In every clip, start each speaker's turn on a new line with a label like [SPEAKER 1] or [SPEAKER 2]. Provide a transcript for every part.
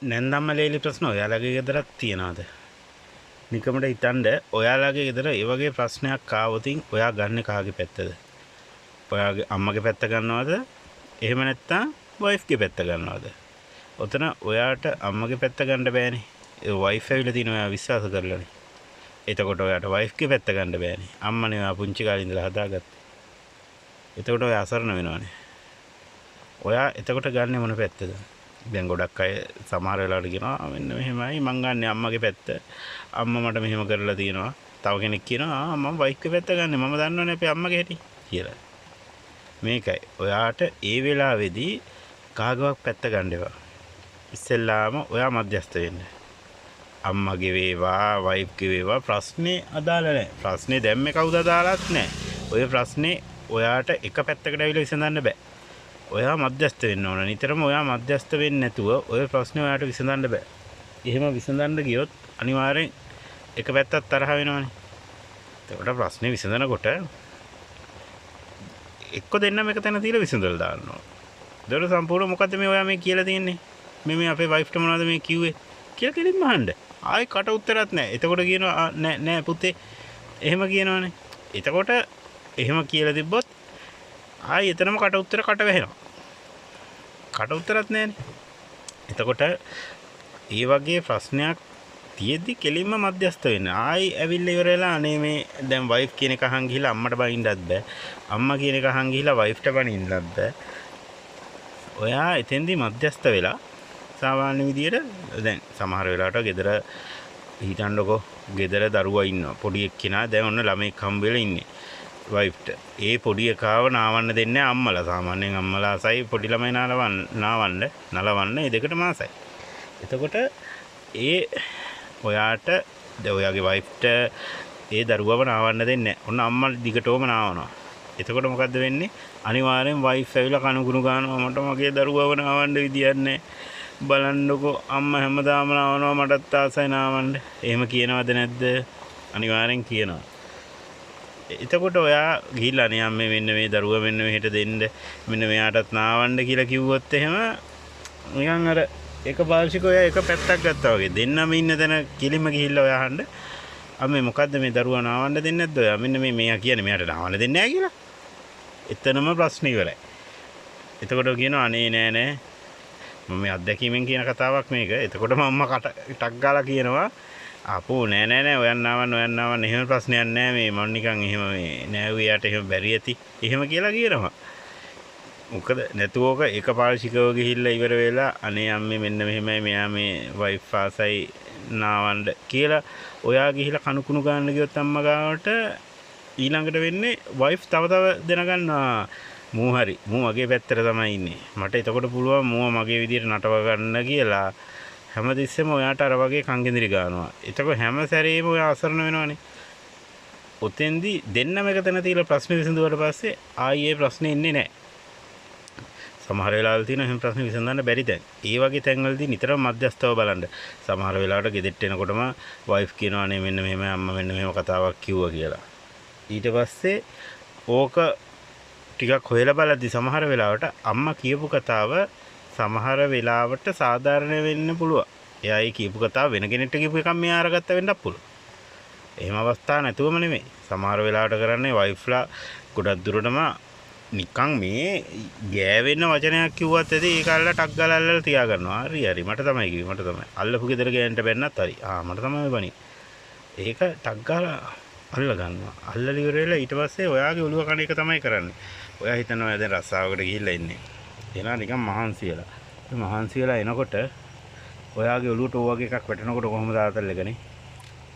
[SPEAKER 1] නැන්දම්මලේලි ප්‍රශ්න ඔයාලගේ ගෙදරත් තියනවාද? නිකමට හිතන්න ඔයාලගේ ගෙදර ඒ වගේ ප්‍රශ්නයක් ආවොතින් ඔයා ගන්න කාගේ පැත්තද? ඔයාගේ අම්මගේ පැත්ත ගන්නවද? එහෙම නැත්නම් වයිෆ්ගේ පැත්ත ගන්නවද? ඔතන ඔයාට අම්මගේ පැත්ත ගන්න බෑනේ. ඒ වයිෆ් ඇවිල්ලා තින ඔයා විශ්වාස කරලානේ. එතකොට ඔයාට වයිෆ්ගේ පැත්ත ගන්න බෑනේ. අම්මනේ ඔයා පුංචි කාලේ ඉඳලා හදාගත්තේ. එතකොට ඔයා අසරණ වෙනවනේ. ඔයා එතකොට ගන්නෙ මොන පැත්තද? දැන් ගොඩක් අය සමහර වෙලාවට කියනවා මෙන්න මෙහෙමයි මං ගන්න අම්මගේ පැත්ත. අම්මා මට මෙහෙම කරලා තියෙනවා. තව කෙනෙක් කියනවා මම වයිෆ්ගේ පැත්ත ගන්න. මම දන්නවනේ අපේ අම්මගේ හැටි කියලා. මේකයි. ඔයාට ඒ වෙලාවේදී කාගවත් පැත්ත ගන්න එපා. ඉස්සෙල්ලාම ඔයා මධ්‍යස්ථ වෙන්න. අම්මගේ වේවා වයිෆ්ගේ වේවා ප්‍රශ්නේ අදාළ නැහැ. ප්‍රශ්නේ දැම්මේ කවුද අදාළත් නැහැ. ඔය ප්‍රශ්නේ ඔයාට එක පැත්තකට ඇවිල්ලා විසඳන්න බෑ. ඔයා මධ්‍යස්ථ වෙන්න ඕන. නිතරම ඔයා මධ්‍යස්ථ වෙන්නේ නැතුව ඔය ප්‍රශ්නේ ඔයාට විසඳන්න බෑ. එහෙම විසඳන්න ගියොත් අනිවාර්යෙන් එක පැත්තක් තරහ වෙනවනේ. එතකොට ප්‍රශ්නේ විසඳනකොට එක්ක දෙන්නම එක තැන තියලා විසඳලා දාන්න ඕන. ඒතකොට සම්පූර්ණ මොකද්ද මේ ඔයා මේ කියලා තියෙන්නේ? මේ අපේ වයිෆ්ට මොනවද මේ කිව්වේ කියලා කෙලින්ම අහන්න. ආයි කට උත්තරත් නැහැ. එතකොට කියනවා නෑ පුතේ එහෙම කියනවනේ. එතකොට එහෙම කියලා තිබ්බොත් ආයි එතනම කට උත්තර කට වැහෙනවා. කට උත්තරත් නැහැනේ. එතකොට ඒ වගේ ප්‍රශ්නයක් තියෙද්දි කෙලින්ම මධ්‍යස්ථ වෙන්න. ආයි ඇවිල්ලා ඉවර වෙලා අනේ මේ දැන් වයිෆ් කියන එක අහන් ගිහිලා අම්මට බනින්නත් බෑ. අම්මා කියන එක අහන් ගිහිලා වයිෆ්ට බනින්නත් බෑ. ඔයා එතෙන්දී මධ්‍යස්ථ වෙලා සාමාන්‍ය විදියට දැන් සමහර වෙලාවට ගෙදර හිටන්නකෝ ගෙදර දරුවා ඉන්නවා. පොඩි එක්කෙනා දැන් ඔන්න ළමෙක් හම්බ වෙලා ඉන්නේ. වයිෆ්ට ඒ පොඩි එකාව නාවන්න දෙන්නේ අම්මලා. සාමාන්‍යයෙන් අම්මලා ආසයි පොඩි ළමයි නලවන්න ඒ දෙකටම ආසයි. එතකොට ඒ ඔයාට ඔයාගේ වයිෆ්ට ඒ දරුවව නාවන්න දෙන්නේ නැහැ. ඔන්න අම්මා දිගටම නාවනවා. එතකොට මොකද්ද වෙන්නේ? අනිවාර්යෙන් වයිෆ් ඇවිල්ලා කනුකුණු ගන්නවා මට මගේ දරුවව නාවන්න විදියක් නැහැ. බලන්නකෝ අම්මා හැමදාම නාවනවා මටත් ආසයි නාවන්න. එහෙම කියනවද නැද්ද? අනිවාර්යෙන් කියනවා. එතකොට ඔයා ගිහිල්ලා අනේ අම්මේ මෙන්න මේ දරුවා මෙන්න මෙහෙට දෙන්න මෙන්න මෙයාටත් නාවන්න කියලා කිව්වොත් එහෙම නිකන් අර එක පාර්ශික ඔයා එක පැත්තක් ගත්තා වගේ දෙන්නම ඉන්න තැන කිලිම ගිහිල්ලා ඔයා අහන්න අම්මේ මොකද්ද මේ දරුවා නාවන්න දෙන්නේ නැද්ද ඔයා මෙන්න මේ මෙයා කියන්නේ මෙයාට නාවන්න දෙන්නේ නැහැ කියලා. එතනම ප්‍රශ්නේ ඉවරයි. එතකොට කියනවා අනේ නෑ මම මේ අත්දැකීමෙන් කියන කතාවක් මේක. එතකොටම අම්මා ටක් ගාලා කියනවා අපෝ නෑ ඔයන් නාවන්න එහෙම ප්‍රශ්නයක් නෑ මේ මම නිකන් එහෙම මේ නෑ උයාට එහෙම බැරි ඇති එහෙම කියලා කියනවා. මොකද නැතුවක එක පාර්ශිකව ගිහිල්ලා ඉවර වෙලා අනේ අම්මේ මෙන්න මෙහෙමයි මෙයා මේ වයිෆ් ආසයි නාවන්න කියලා ඔයා ගිහිල්ලා කනුකුණු ගන්න ගියොත් අම්මා ගාවට ඊළඟට වෙන්නේ වයිෆ් තව දැනගන්නවා මූ මගේ පැත්තට තමයි ඉන්නේ. මට එතකොට පුළුවන් මූව මගේ විදියට නටව ගන්න කියලා හැමතිස්සෙම ඔයාට අර වගේ කංගෙදිරි ගන්නවා. එතකොට හැම සැරේම ඔයා අසරණ වෙනවනේ. ඔතෙන්දී දෙන්නම එක තැන තියලා ප්‍රශ්න විසඳුවාට පස්සේ ආයි ඒ ප්‍රශ්නේ ඉන්නේ නැහැ. සමහර වෙලාවල් තියෙනවා එහෙම ප්‍රශ්න විසඳන්න බැරි තැන්. ඒ වගේ තැන්වලදී නිතරම මධ්‍යස්ථව බලන්න. සමහර වෙලාවට ගෙදෙට්ට එනකොටම වයිෆ් කියනවා නේ මෙන්න මෙහෙම අම්මා මෙන්න මෙහෙම කතාවක් කිව්වා කියලා. ඊට පස්සේ ඕක ටිකක් හොයලා බලද්දි සමහර වෙලාවට අම්මා කියපු කතාව සමහර වෙලාවට සාධාරණ වෙන්න පුළුවන්. එයා ඒ කියපු කතාව වෙන කෙනෙක්ට කියපු එකක් මෙයා අරගත්ත වෙන්නත් පුළුවන්. එහෙම අවස්ථා නැතුවම නෙමෙයි. සමහර වෙලාවට කරන්නේ වයිෆ්ලා ගොඩක් දුරටම නිකන් මේ ගෑවෙන්න වචනයක් කිව්වත් ඇති ඒක අල්ලලා ටක් ගාලා අල්ලලා තියා ගන්නවා. හරි මට තමයි කිව්වේ මට තමයි. අල්ලපු ගෙදර ගෑනට බැන්නත් හරි. මට තමයි බණි. ඒක ටක් ගාලා අල්ල ගන්නවා. අල්ලලා ඉවර වෙලා ඊට පස්සේ ඔයාගේ ඔළුව කන එක තමයි කරන්නේ. ඔයා හිතනවා දැන් රස්සාවකට ගිහිල්ලා ඉන්නේ. එනවා නිකන් මහන්සි වෙලා. ඒ මහන්සි වෙලා එනකොට ඔයාගේ ඔළුවට ඕ වගේ එකක් වැටෙනකොට කොහොමද ආතල්ලකනේ?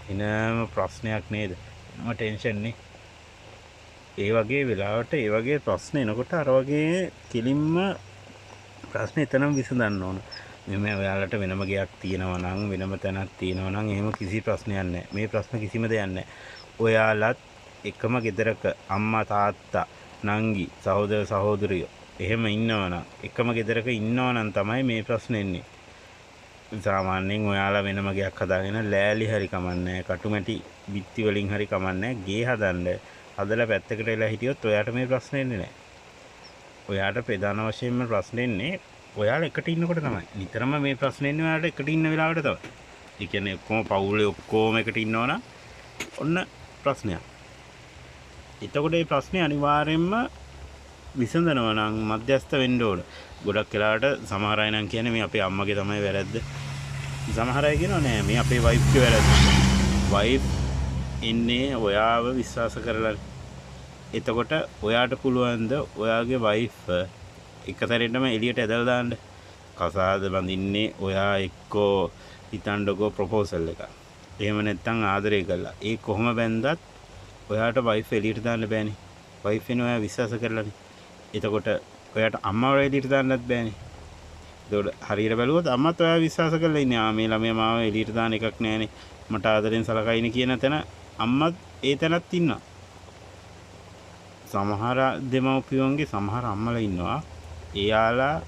[SPEAKER 1] එනම ප්‍රශ්නයක් නේද? එනම ටෙන්ෂන් නේ. ඒ වගේ වෙලාවට ඒ වගේ ප්‍රශ්න එනකොට අර වගේ කෙලින්ම ප්‍රශ්න එතනම විසඳන්න ඕන. මෙන්න ඔයාලට වෙනම ගයක් තියෙනවා නම් වෙනම තැනක් තියෙනවා නම් එහෙම කිසි ප්‍රශ්නයක් නැහැ. මේ ප්‍රශ්න කිසිම දෙයක් නැහැ. ඔයාලත් එකම ගෙදරක අම්මා තාත්තා නංගි සහෝදර සහෝදරියෝ එහෙම ඉන්නවනම් එකම ගෙදරක ඉන්නවනම් තමයි මේ ප්‍රශ්නේ එන්නේ. සාමාන්‍යයෙන් ඔයාලා වෙනම ගයක් හදාගෙන ලෑලි හරි කමන්නේ කටුමැටි බිත්ති වලින් හරි කමන්නේ ගේ හදන්න හදලා පැත්තකට වෙලා හිටියොත් ඔයාට මේ ප්‍රශ්නේ එන්නේ නැහැ. ඔයාට ප්‍රධාන වශයෙන්ම ප්‍රශ්නේ එන්නේ ඔයාලා එකට ඉන්නකොට තමයි නිතරම මේ ප්‍රශ්නේ එන්නේ ඔයාලට එකට ඉන්න වෙලාවට තමයි. ඒ කියන්නේ ඔක්කොම පවුලේ ඔක්කොම එකට ඉන්නවනම් ඔන්න ප්‍රශ්නයක්. එතකොට මේ ප්‍රශ්නේ අනිවාර්යයෙන්ම විසඳනවා නම් මධ්‍යස්ථ වෙන්න ඕන. ගොඩක් වෙලාවට සමහර අය නම් කියන්නේ මේ අපේ අම්මගේ තමයි වැරද්ද. සමහර අය කියනවා නෑ මේ අපේ වයිෆ්ගේ වැරද්ද. වයිෆ් ඉන්නේ ඔයාව විශ්වාස කරලා. එතකොට ඔයාට පුළුවන්ද ඔයාගේ වයිෆ් එකතරෙටම එළියට ඇදලා දාන්න? කසාද බඳින්නේ ඔයා එක්කෝ හිතන්නකෝ ප්‍රොපෝසල් එක. එහෙම නැත්නම් ආදරය කළා. ඒ කොහොම බැන්දත් ඔයාට වයිෆ් එළියට දාන්න බෑනේ. වයිෆ් වෙන ඔයා විශ්වාස කරලානේ. එතකොට ඔයාට අම්මව එළියට දාන්නත් බෑනේ. ඒකට හරියට බැලුවොත් අම්මත් ඔයා විශ්වාස කරලා ඉන්නේ. මේ ළමයා මාව එළියට දාන එකක් නෑනේ. මට ආදරෙන් සලකයිනේ කියන තැන අම්මත් ඒ තැනත් ඉන්නවා. සමහර දෙමව්පියන්ගේ සමහර අම්මලා ඉන්නවා. එයාලාට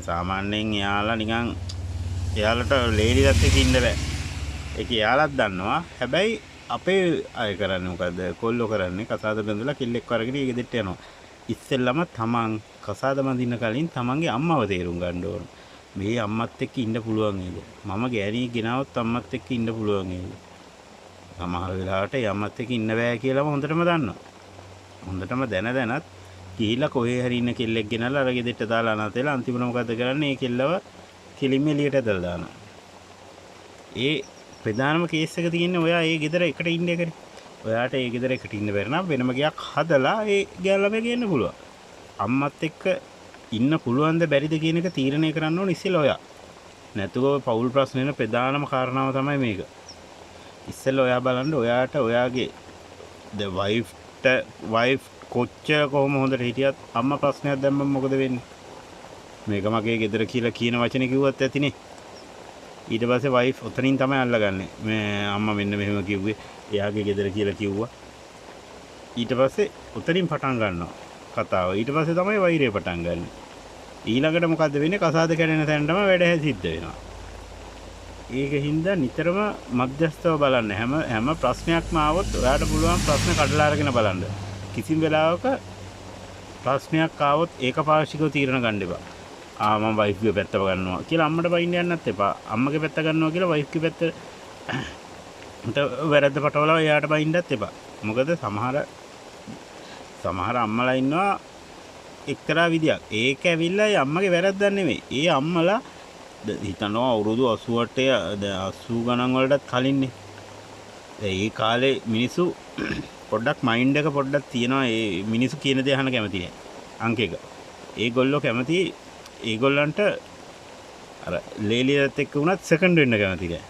[SPEAKER 1] සාමාන්‍යයෙන් එයාලා නිකන් එයාලට ලේලිලත් එක්ක ඉන්න බෑ. ඒක එයාලත් දන්නවා. හැබැයි අපේ අය කරන්නේ මොකද්ද? කොල්ලෝ කරන්නේ කසාද බඳලා කිල්ලෙක් වරගෙන ගෙදරට යනවා. ඉස්සෙල්ලම තමන් කසාද බඳින්න කලින් තමන්ගේ අම්මව තේරුම් ගන්න ඕන. මේ අම්මත් එක්ක ඉන්න පුළුවන් නේද? මම ගෑණියෙක් ගෙනාවොත් අම්මත් එක්ක ඉන්න පුළුවන් නේද? සමහර වෙලාවට අම්මත් එක්ක ඉන්න බෑ කියලාම හොඳටම දන්නවා. හොඳටම දැනත් ගිහිල්ලා කොහේ හරි ඉන්න කෙල්ලෙක් ගෙනල්ලා අර ගෙදරට දාලා අනාතේලා අන්තිමට මොකද කරන්නේ? ඒ කෙල්ලව කෙලින්ම එළියට ඇදලා දානවා. ඒ ප්‍රධානම කේස් එක තියෙන්නේ ඔයා ඒ ගෙදර එකට ඉන්න එකනේ. ඔයාට ඒ ගෙදර එකට ඉන්න බැරි නම් වෙනම ගයක් හදලා ඒ ගෑල්ලම ගේන්න පුළුවන්. අම්මත් එක්ක ඉන්න පුළුවන්ද බැරිද කියන එක තීරණය කරන්න ඕන ඉස්සෙල්ලා ඔයා. නැතුව පෞල් ප්‍රශ්න වෙන ප්‍රධානම කාරණාව තමයි මේක. ඉස්සෙල්ලා ඔයා බලන්න ඔයාට ඔයාගේ වයිෆ් කොච්චර කොහොම හොඳට හිටියත් අම්මා ප්‍රශ්නයක් දැම්මම මොකද වෙන්නේ? මේක මගේ ගෙදර කියලා කියන වචනේ කිව්වත් ඇතිනේ. ඊට පස්සේ වයිෆ් උතනින් තමයි අල්ලගන්නේ. මේ අම්මා මෙන්න මෙහෙම කිව්වේ. එයාගේ ගෙදර කියලා කිව්වා. ඊට පස්සේ උතනින් පටන් ගන්නවා කතාව. ඊට පස්සේ තමයි වෛරය පටන් ගන්න. ඊළඟට මොකද්ද වෙන්නේ? කසාද කැඩෙන තැනටම වැඩ සිද්ධ වෙනවා. ඒකින්ද නිතරම මධ්‍යස්ථව බලන්න. හැම ප්‍රශ්නයක්ම ආවොත් ඔයාට පුළුවන් ප්‍රශ්න කඩලා අරගෙන බලන්න. කිසිම වෙලාවක ප්‍රශ්නයක් ආවොත් ඒකපාර්ශ්විකව තීරණ ගන්න එපා. මම වයිෆ්ගේ පැත්ත ගන්නවා කියලා අම්මට බයින්න යන්නත් එපා. අම්මගේ පැත්ත ගන්නවා කියලා වයිෆ්ගේ පැත්තට වැරද්ද පටවලා එයාට බයින්නත් එපා. මොකද සමහර අම්මලා ඉන්නවා එක්තරා විදියක්. ඒක ඇවිල්ලා ඒ අම්මගේ වැරද්දක් නෙමෙයි. ඒ අම්මලා හිතනවා අවුරුදු 88 80 ගණන් වලටත් කලින්නේ. ඒ කාලේ මිනිස්සු පොඩ්ඩක් මයින්ඩ් එක පොඩ්ඩක් තියනවා. ඒ මිනිස්සු කියන දේ අහන්න කැමති නෑ. අංක එක. ඒගොල්ලෝ කැමති ඒගොල්ලන්ට අර ලේලිලත් එක්ක වුණත් සෙකන්ඩ් වෙන්න කැමති නෑ.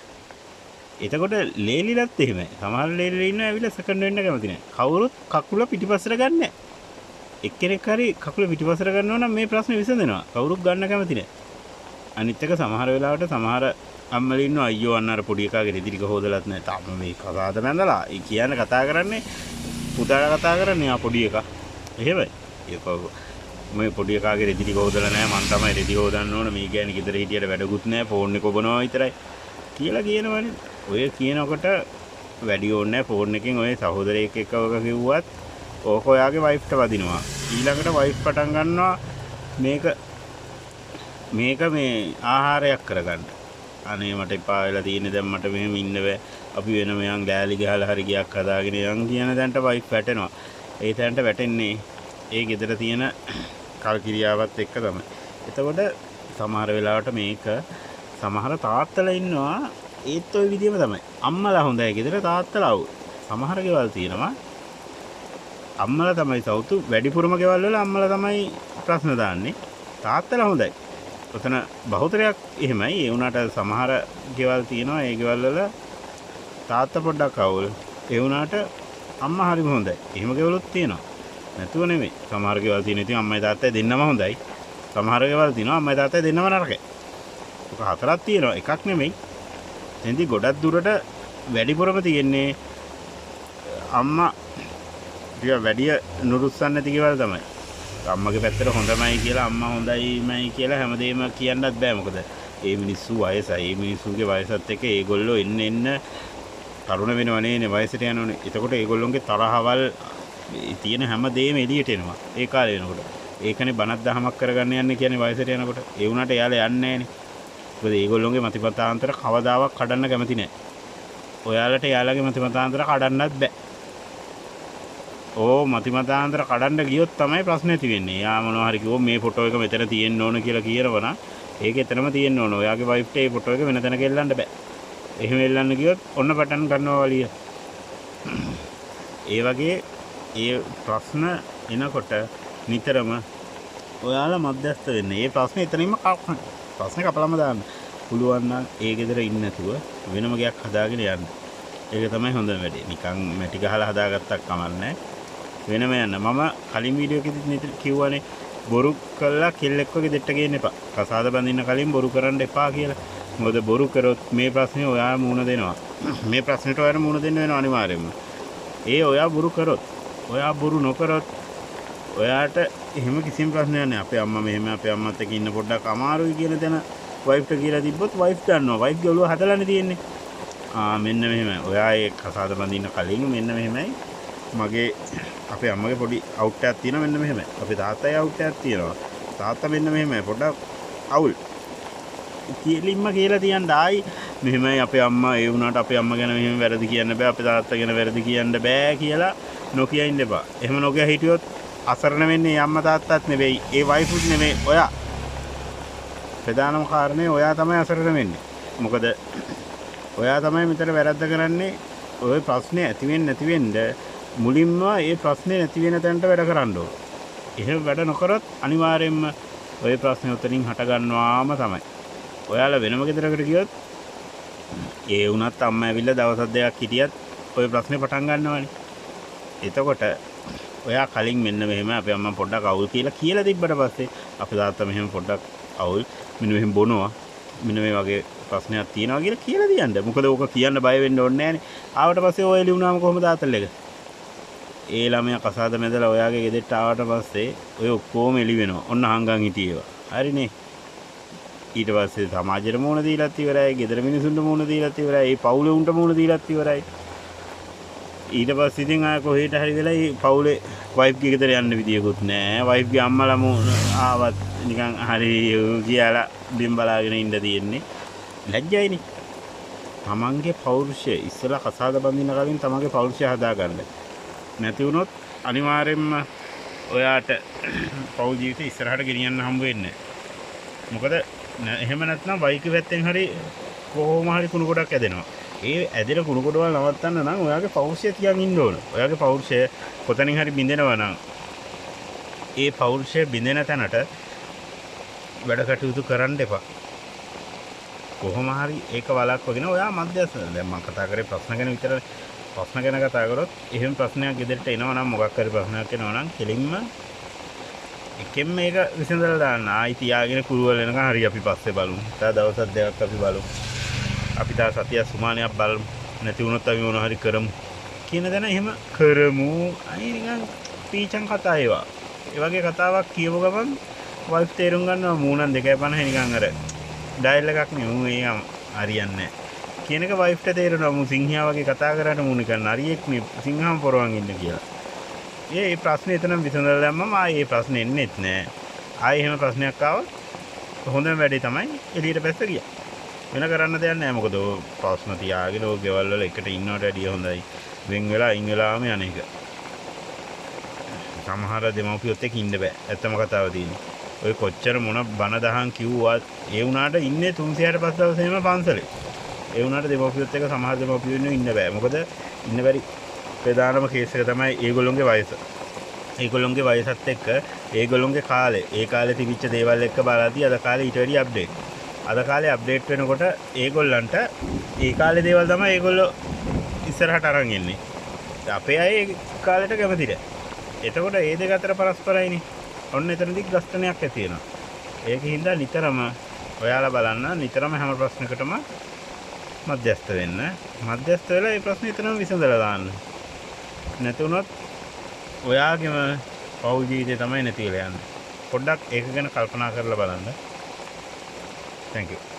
[SPEAKER 1] එතකොට ලේලිලත් එහෙමයි. සමහර ලේලිලා ඉන්නවා ඇවිල්ලා සෙකන්ඩ් වෙන්න කැමති නෑ. කවුරුත් කකුල පිටිපස්සට ගන්නෑ. එක්කෙනෙක් හරි කකුල පිටිපස්සට ගන්නවා නම් මේ ප්‍රශ්නේ විසඳෙනවා. කවුරුත් ගන්න කැමති නෑ. අනිත් එක සමහර වෙලාවට සමහර අම්මලා ඉන්නවා අයියෝ අන්න අර පොඩි එකාගේ රෙදිරික හොදලත් නැහැ. තාම මේ කසාද බැඳලා. ඒ කියන්නේ කතා කරන්නේ පුතාලා කතා කරන්නේ ආ පොඩි එකා. එහෙමයි. ඒක මේ පොඩි එකාගේ රෙදිරික හොදලා නැහැ. මං තමයි රෙදි හොදන්න ඕන. මේ ගෑණි ගෙදර හිටියට වැඩකුත් නැහැ. ෆෝන් එක ඔබනවා විතරයි කියලා කියනවනේ. ඔය කියනකොට වැඩි ඕනේ නැහැ. ෆෝන් එකෙන් ඔය සහෝදරයෙක් එක්ක ඔක කිව්වත් ඕක ඔයාගේ වයිෆ්ට වදිනවා. ඊළඟට වයිෆ් පටන් ගන්නවා මේක මේ ආහාරයක් කරගන්න. අනේ මට එපා වෙලා තියෙන්නේ දැන් මට මෙහෙම ඉන්න බෑ. අපි වෙන මෙයන් ගෑලි ගහලා හරි ගියක් හදාගෙන යන් කියන දැන්ට වයිෆ් වැටෙනවා. ඒ තැනට වැටෙන්නේ ඒ ගෙදර තියෙන කල්කිරියාවත් එක්ක තමයි. එතකොට සමහර වෙලාවට මේක සමහර තාත්තලා ඉන්නවා ඒත් ওই විදිහම තමයි. අම්මලා හොඳයි ගෙදර තාත්තලා අවු. සමහර ගෙවල් තියෙනවා අම්මලා තමයි සවුතු වැඩිපුරම ගෙවල් වල අම්මලා තමයි ප්‍රශ්න දාන්නේ. තාත්තලා හොඳයි. ඔතන බහුතරයක් එහෙමයි. ඒ වුණාට සමහර ගෙවල් තියෙනවා ඒ ගෙවල් වල තාත්තා පොඩ්ඩක් අවුල්. ඒ වුණාට අම්මා හරිම හොඳයි. එහෙම ගෙවලුත් තියෙනවා. නැතුව නෙමෙයි. සමහර ගෙවල් තියෙන ඉතින් අම්මයි තාත්තයි දෙන්නම හොඳයි. සමහර ගෙවල් තියෙනවා අම්මයි තාත්තයි දෙන්නම නරකයි. ඔක හතරක් තියෙනවා. එකක් නෙමෙයි. එතෙන්දී ගොඩක් දුරට වැඩිපුරම තියෙන්නේ අම්මා ටික වැඩි නුරුස්සන් නැති ගෙවල් තමයි. අම්මගේ පැත්තට හොඳමයි කියලා අම්මා හොඳයිමයි කියලා හැමදේම කියන්නත් බෑ. මොකද ඒ මිනිස්සු වයසයි. ඒ මිනිස්සුගේ වයසත් එක්ක ඒගොල්ලෝ එන්න තරුණ වෙනවනේ වයසට යනවනේ. එතකොට ඒගොල්ලොන්ගේ තරහවල් තියෙන හැමදේම එළියට එනවා. ඒ කාලේ වෙනකොට. ඒකනේ බණක් දහමක් කරගන්න යන්නේ කියන්නේ වයසට යනකොට. ඒ වුණාට එයාලා යන්නේ නැහනේ. මොකද ඒගොල්ලෝගේ මතිමතාන්තර කවදාවත් කඩන්න කැමති නැහැ. ඔයාලට එයාලගේ මතිමතාන්තර කඩන්නත් බෑ. මතිමතාන්තර කඩන්න ගියොත් තමයි ප්‍රශ්නේ ඇති වෙන්නේ. යා මොනවා හරි කිව්වොත් මේ ෆොටෝ එක මෙතන තියෙන්න ඕන කියලා කියනවනම් ඒක එතනම තියෙන්න ඕන. ඔයාගේ වයිෆ්ට මේ ෆොටෝ එක වෙන තැනක එල්ලන්න බෑ. එහෙම එල්ලන්න ගියොත් ඔන්න පටන් ගන්නවා වලිය. ඒ වගේ ඒ ප්‍රශ්න එනකොට නිතරම ඔයාලා මැදස්ත වෙන්න. මේ ප්‍රශ්නේ එතනින්ම ප්‍රශ්නේ කපලම දාන්න. පුළුවන් නම් ඒ ගෙදර ඉන්න නැතුව වෙනම ගයක් හදාගෙන යන්න. ඒක තමයි හොඳම වැඩේ. නිකන් මැටි ගහලා හදාගත්තක් කමන්නේ. වෙනම යන්න. මම කලින් වීඩියෝ එකෙදි කිව්වනේ බොරු කළා කෙල්ලෙක් වගේ දෙට්ට ගේන්න එපා. කසාද බඳින්න කලින් බොරු කරන්න එපා කියලා. මොකද බොරු කරොත් මේ ප්‍රශ්නේ ඔයා මුණ දෙනවා. මේ ප්‍රශ්නෙට ඔයාලා මුණ දෙන්න වෙනවා අනිවාර්යයෙන්ම. ඔයා බොරු කරොත්, ඔයා බොරු නොකරොත් ඔයාට එහෙම කිසිම ප්‍රශ්නයක් නැහැ. අපේ අම්මා මෙහෙම අපේ අම්මත් එක්ක ඉන්න පොඩ්ඩක් අමාරුයි කියන තැන වයිෆ්ට කියලා තිබ්බොත් වයිෆ් දන්නවා. වයිෆ්ගේ ඔළුව හදලානේ තියෙන්නේ. මෙන්න මෙහෙමයි. ඔයා ඒ කසාද බඳින්න කලින් මෙන්න මෙහෙමයි. මගේ අපේ අම්මගේ පොඩි අවුට් එකක් තියෙනවා මෙන්න මෙහෙමයි. අපේ තාත්තගේ අවුට් එකක් තියෙනවා. තාත්තා මෙන්න මෙහෙමයි. පොඩ්ඩක් අවුල්. කියෙලින්ම කියලා තියන්න ආයි මෙහෙමයි අපේ අම්මා ඒ වුණාට අපේ අම්මා ගැන මෙහෙම වැරදි කියන්න බෑ. අපේ තාත්තා ගැන වැරදි කියන්න බෑ කියලා නොකිය ඉන්න එපා. එහෙම නොකිය හිටියොත් අසරණ වෙන්නේ අම්මා තාත්තත් නෙවෙයි. ඒ වයිෆුත් නෙවෙයි. ඔයා. ප්‍රධානම කාරණේ ඔයා තමයි අසරණ වෙන්නේ. මොකද ඔයා තමයි මෙතන වැරද්ද කරන්නේ. ඔය ප්‍රශ්නේ ඇති වෙන්නේ නැති වෙන්න මුලින්ම ඒ ප්‍රශ්නේ නැති වෙන තැනට වැඩ කරන්න ඕන. එහෙම වැඩ නොකරොත් අනිවාර්යයෙන්ම ඔය ප්‍රශ්නේ උතනින් හට ගන්නවාම තමයි. ඔයාලා වෙනම ගෙදරකට ගියොත් ඒ වුණත් අම්මා ඇවිල්ලා දවස් දෙකක් හිටියත් ඔය ප්‍රශ්නේ පටන් ගන්නවානේ. එතකොට ඔයා කලින් මෙන්න මෙහෙම අපේ අම්මා පොඩ්ඩක් අවුල් කියලා තිබ්බට පස්සේ අපේ තාත්තා මෙහෙම පොඩ්ඩක් අවුල් මෙන්න මෙහෙම බොනවා මෙන්න මේ වගේ ප්‍රශ්නයක් තියෙනවා කියලා දියන්න. මොකද ඕක කියන්න බය වෙන්න ඕනේ නැහනේ. ආවට පස්සේ ඔය එළි වුණාම කොහොමද තාත්තල් එක? ඒ ළමයා කසාද මැදලා ඔයාගේ ගෙදරට ආවට පස්සේ ඔය ඔක්කොම එළි වෙනවා. ඔන්න හංගන් හිටියේවා. හරිනේ. ඊට පස්සේ සමාජෙට මුණ දීලත් ඉවරයි. ගෙදර මිනිසුන්ට මුණ දීලත් ඉවරයි. ඒ පවුලේ උන්ට මුණ දීලත් ඉවරයි. ඊට පස්සේ ඉතින් ආය කොහෙට හරි වෙලා ඒ පවුලේ වයිෆ්ගේ ගෙදර යන්න විදියකුත් නැහැ. වයිෆ්ගේ අම්මලා ආවත් නිකන් හරි කියලා බිම් බලාගෙන ඉන්න තියෙන්නේ. ලැජ්ජයිනේ. තමන්ගේ පෞරුෂය ඉස්සලා කසාද බඳින්න කලින් තමන්ගේ පෞරුෂය හදාගන්න. නැති වුණොත් අනිවාර්යයෙන්ම ඔයාට පෞල් ජීවිතේ ඉස්සරහට ගෙනියන්න හම්බ වෙන්නේ නැහැ. මොකද එහෙම නැත්නම් බයික් පැත්තෙන් හරි කොහොම හරි කුණු ගොඩක් ඇදෙනවා. ඒ ඇදෙන කුණු ගොඩවල් නවත්තන්න නම් ඔයාගේ පෞරුෂය තියන් ඉන්න ඕන. ඔයාගේ පෞරුෂය කොතනින් හරි බින්දෙනවා නම් ඒ පෞරුෂය බින්දෙන තැනට වැඩ කටයුතු කරන්න එපා. කොහොම හරි ඒක වළක්වගෙන ඔයා මැදස්ස. දැන් මම කතා කරේ ප්‍රශ්න ගැන විතරයි. ප්‍රශ්න ගැන කතා කරොත් එහෙම ප්‍රශ්නයක් ගෙදරට එනවා නම් මොකක් හරි ප්‍රශ්නයක් එනවා නම් කෙලින්ම එකෙන් මේක විසඳලා දාන්න. ආයි තියාගෙන කුරුවල වෙනකන් හරි අපි පස්සේ බලමු. තා දවස් දෙකක් අපි බලමු. අපි තා සතිය සුමානියක් බලමු. නැති වුණොත් අපි මොනවා හරි කරමු. කියන දන එහෙම කරමු. අයි නිකන් පීචන් කතා ඒවා. ඒ වගේ කතාවක් කියව ගමන් වයිෆ් තේරුම් ගන්නවා මූණන් 2.50 නිකන් අර ඩයල් එකක් නේ. මූ ඒ හරියන්නේ නැහැ. කියන එක වයිෆ්ට තේරෙනවා මූ සිංහයා වගේ කතා කරාට මූ නිකන් හරියෙක් නේ සිංහාම පොරවන් ඉන්න කියලා. ඒ ප්‍රශ්නේ එතනම විසඳලා දැම්මම ආයේ ඒ ප්‍රශ්නේ එන්නේත් නැහැ. ආයේ එහෙම ප්‍රශ්නයක් ආවොත් හොඳම වැඩේ තමයි එළියට බැස්ස ගියා. වෙන කරන්න දෙයක් නැහැ. මොකද ඔය ප්‍රශ්න තියාගෙන ඔය ගෙවල් වල එකට ඉන්නවට වැඩිය හොඳයි වෙන් වෙලා අයින් වෙලාම යන එක. සමහර දෙමව්පියොත් එක්ක ඉන්න බෑ. ඇත්තම කතාව තියෙන්නේ. ඔය කොච්චර මොන බන දහම් කිව්වත් ඒ වුණාට ඉන්නේ 365 දවසේම පන්සලේ. ඒ වුණාට දෙමව්පියොත් එක්ක සමහර දෙමව්පියෝ ඉන්න බෑ. මොකද ඉන්න බැරි ප්‍රධානම කේස් එක තමයි ඒගොල්ලොන්ගේ වයස. ඒගොල්ලොන්ගේ වයසත් එක්ක ඒගොල්ලොන්ගේ කාලේ. ඒ කාලේ තිබිච්ච දේවල් එක්ක බලද්දී අද කාලේ ඊට වැඩි අප්ඩේට්. අද කාලේ අප්ඩේට් වෙනකොට ඒගොල්ලන්ට ඒ කාලේ දේවල් තමයි ඒගොල්ලෝ ඉස්සරහට අරන් එන්නේ. අපේ අය ඒ කාලේට කැමති නැහැ. එතකොට ඒ දෙක අතර පරස්පරයිනේ. ඔන්න එතනදී ගස්තනයක් ඇති වෙනවා. ඒකින්ද නිතරම ඔයාලා බලන්න නිතරම හැම ප්‍රශ්නයකටම මධ්‍යස්ථ වෙන්න. මධ්‍යස්ථ වෙලා මේ ප්‍රශ්නේ එතනම විසඳලා දාන්න. නැතුනොත් ඔයාගේම පෞල් ජීවිතේ තමයි නැති වෙලා යන්නේ. පොඩ්ඩක් ඒක ගැන කල්පනා කරලා බලන්න. Thank you.